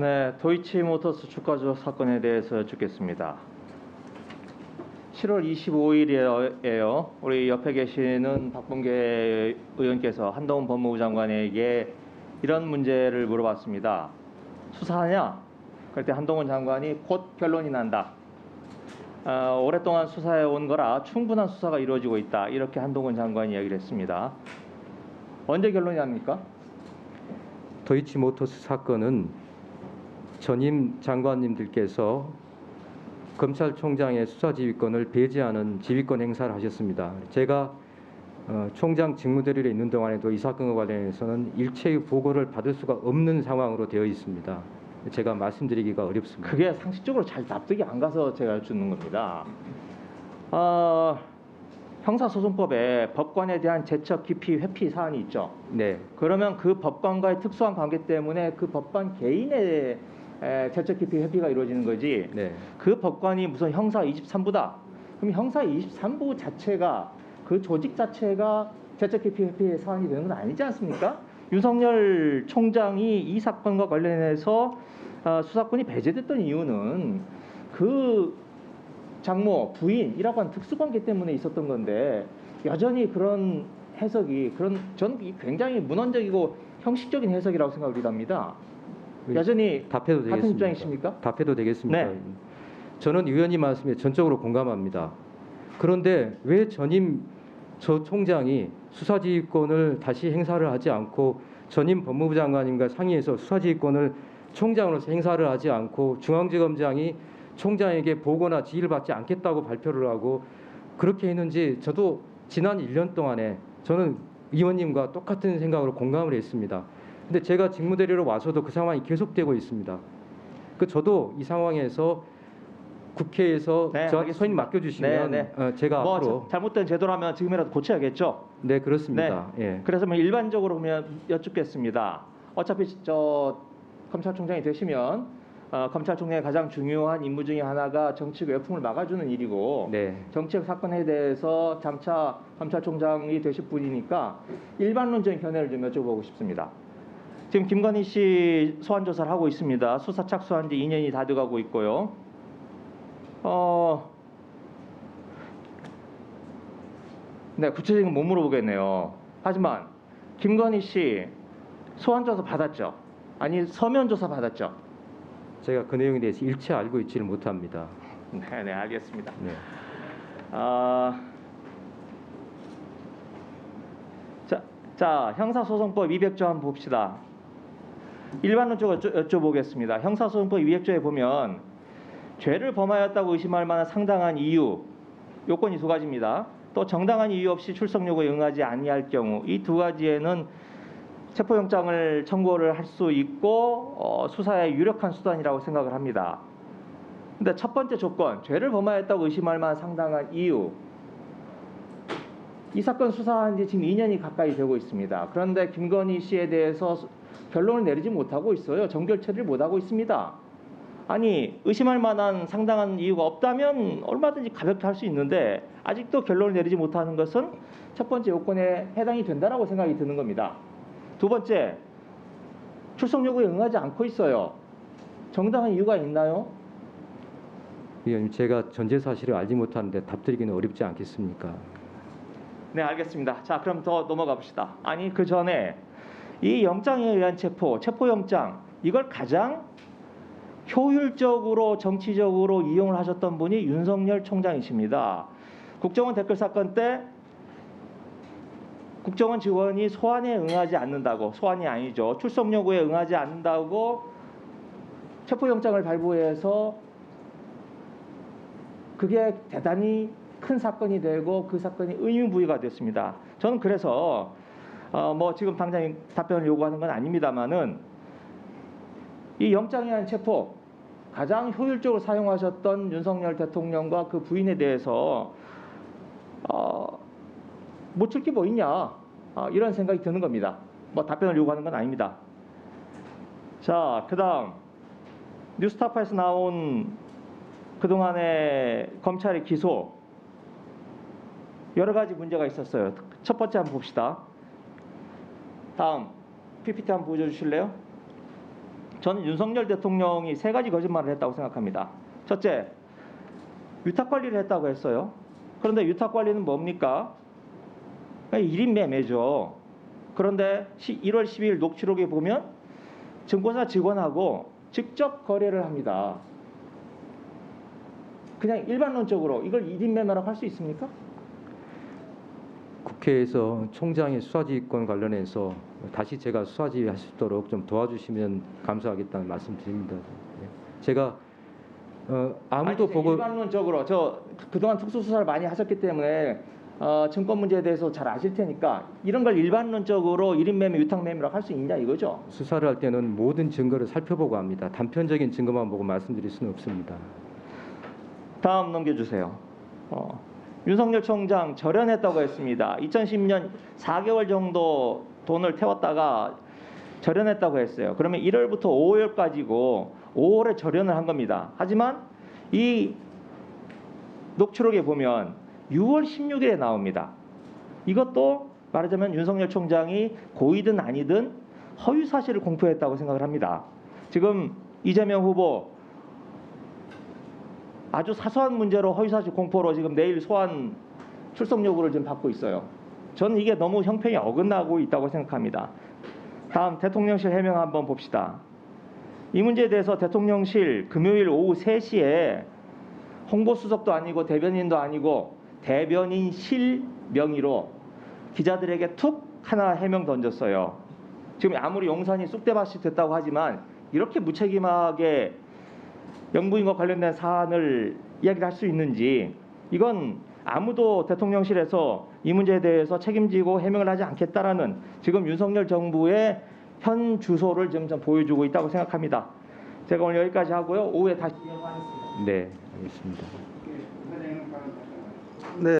네, 도이치모터스 주가 조작 사건에 대해서 여쭙겠습니다. 7월 25일이에요. 우리 옆에 계시는 박범계 의원께서 한동훈 법무부 장관에게 이런 문제를 물어봤습니다. 수사하냐? 그럴 때 한동훈 장관이 곧 결론이 난다. 오랫동안 수사해 온 거라 충분한 수사가 이루어지고 있다. 이렇게 한동훈 장관이 이야기를 했습니다. 언제 결론이 납니까? 도이치모터스 사건은 전임 장관님들께서 검찰총장의 수사지휘권을 배제하는 지휘권 행사를 하셨습니다. 제가 총장 직무대리로 있는 동안에도 이 사건과 관련해서는 일체의 보고를 받을 수가 없는 상황으로 되어 있습니다. 제가 말씀드리기가 어렵습니다. 그게 상식적으로 잘 납득이 안 가서 제가 여쭙는 겁니다. 형사소송법에 법관에 대한 제척, 기피, 회피 사안이 있죠. 네, 그러면 그 법관과의 특수한 관계 때문에 그 법관 개인의 제척, 기피, 회피가 이루어지는 거지. 네. 그 법관이 무슨 형사 23부다. 그럼 형사 23부 자체가 그 조직 자체가 제척, 기피, 회피의 사안이 되는 건 아니지 않습니까? 윤석열 총장이 이 사건과 관련해서 수사권이 배제됐던 이유는 그 장모 부인이라고 하는 특수관계 때문에 있었던 건데 여전히 그런 해석이 저는 굉장히 문헌적이고 형식적인 해석이라고 생각을 합니다. 여전히 답해도 되겠습니까? 같은 입장이십니까? 답해도 되겠습니까? 네. 저는 위원님 말씀에 전적으로 공감합니다. 그런데 왜 전임 저 총장이 수사지휘권을 다시 행사를 하지 않고 전임 법무부 장관님과 상의해서 수사지휘권을 총장으로서 행사를 하지 않고 중앙지검장이 총장에게 보고나 지휘를 받지 않겠다고 발표를 하고 그렇게 했는지 저도 지난 1년 동안에 저는 의원님과 똑같은 생각으로 공감을 했습니다. 근데 제가 직무대리로 와서도 그 상황이 계속되고 있습니다. 저도 이 상황에서 국회에서 네, 저한테 선임 맡겨주시면 네. 제가 뭐 앞으로 잘못된 제도라면 지금이라도 고쳐야겠죠. 네 그렇습니다. 예. 그래서 뭐 일반적으로 보면 여쭙겠습니다. 어차피 검찰총장이 되시면 검찰총장의 가장 중요한 임무 중에 하나가 정치적 외풍을 막아주는 일이고 네. 정치적 사건에 대해서 장차 검찰총장이 되실 분이니까 일반론적인 견해를 좀 여쭤보고 싶습니다. 지금 김건희 씨 소환 조사를 하고 있습니다. 수사 착수한 지 2년이 다 돼가고 있고요. 네, 구체적인 못 물어보겠네요. 하지만 김건희 씨 소환 조사 받았죠? 아니 서면 조사 받았죠? 제가 그 내용에 대해서 일체 알고 있지를 못합니다. 네, 알겠습니다. 네. 자, 형사소송법 200조 한번 봅시다. 일반론적으로 여쭤보겠습니다. 형사소송법 200조에 보면 죄를 범하였다고 의심할 만한 상당한 이유, 요건이 두 가지입니다. 또 정당한 이유 없이 출석 요구에 응하지 아니할 경우 이 두 가지에는 체포영장을 청구를 할 수 있고 수사의 유력한 수단이라고 생각을 합니다. 근데 첫 번째 조건, 죄를 범하였다고 의심할 만한 상당한 이유. 이 사건 수사한 지 지금 2년이 가까이 되고 있습니다. 그런데 김건희 씨에 대해서 결론을 내리지 못하고 있어요. 정결 처리를 못하고 있습니다. 아니 의심할 만한 상당한 이유가 없다면 얼마든지 가볍게 할 수 있는데 아직도 결론을 내리지 못하는 것은 첫 번째 요건에 해당이 된다라고 생각이 드는 겁니다. 두 번째, 출석 요구에 응하지 않고 있어요. 정당한 이유가 있나요? 위원님 제가 전제 사실을 알지 못하는데 답드리기는 어렵지 않겠습니까? 네, 알겠습니다. 자, 그럼 더 넘어가 봅시다. 아니 그 전에 이 영장에 의한 체포영장 이걸 가장 효율적으로 정치적으로 이용을 하셨던 분이 윤석열 총장이십니다. 국정원 댓글 사건 때 국정원 직원이 소환에 응하지 않는다고, 소환이 아니죠, 출석 요구에 응하지 않는다고 체포영장을 발부해서 그게 대단히 큰 사건이 되고 그 사건이 의문부여가 됐습니다. 저는 그래서 뭐 지금 당장 답변을 요구하는 건 아닙니다만은 이 영장에 의한 체포 가장 효율적으로 사용하셨던 윤석열 대통령과 그 부인에 대해서 못 줄 게 뭐 있냐 이런 생각이 드는 겁니다. 뭐 답변을 요구하는 건 아닙니다. 자, 그다음 뉴스타파에서 나온 그동안의 검찰의 기소 여러 가지 문제가 있었어요. 첫 번째 한번 봅시다. 다음 PPT 한번 보여주실래요? 저는 윤석열 대통령이 세 가지 거짓말을 했다고 생각합니다. 첫째, 위탁 관리를 했다고 했어요. 그런데 위탁 관리는 뭡니까? 1인 매매죠. 그런데 1월 12일 녹취록에 보면 증권사 직원하고 직접 거래를 합니다. 그냥 일반론적으로 이걸 1인 매매라고 할 수 있습니까? 국회에서 총장의 수사지휘권 관련해서 다시 제가 수사지휘할 수 있도록 좀 도와주시면 감사하겠다는 말씀드립니다. 제가 아무도 아니, 보고 일반론적으로 저 그동안 특수수사를 많이 하셨기 때문에 증권 문제에 대해서 잘 아실 테니까 이런 걸 일반론적으로 1인 매매, 위탁 매매라고 할 수 있냐 이거죠. 수사를 할 때는 모든 증거를 살펴보고 합니다. 단편적인 증거만 보고 말씀드릴 수는 없습니다. 다음 넘겨주세요. 윤석열 총장 절연했다고 했습니다. 2010년 4개월 정도 돈을 태웠다가 절연했다고 했어요. 그러면 1월부터 5월까지고 5월에 절연을 한 겁니다. 하지만 이 녹취록에 보면 6월 16일에 나옵니다. 이것도 말하자면 윤석열 총장이 고의든 아니든 허위 사실을 공표했다고 생각을 합니다. 지금 이재명 후보 아주 사소한 문제로 허위사실 공포로 지금 내일 소환 출석 요구를 지금 받고 있어요. 저는 이게 너무 형평이 어긋나고 있다고 생각합니다. 다음 대통령실 해명 한번 봅시다. 이 문제에 대해서 대통령실 금요일 오후 3시에 홍보수석도 아니고 대변인도 아니고 대변인실 명의로 기자들에게 툭 하나 해명 던졌어요. 지금 아무리 용산이 쑥대밭이 됐다고 하지만 이렇게 무책임하게 영부인과 관련된 사안을 이야기를 할 수 있는지, 이건 아무도 대통령실에서 이 문제에 대해서 책임지고 해명을 하지 않겠다라는 지금 윤석열 정부의 현 주소를 지금 좀 보여주고 있다고 생각합니다. 제가 오늘 여기까지 하고요. 오후에 다시 이어가겠습니다. 네, 알겠습니다. 네.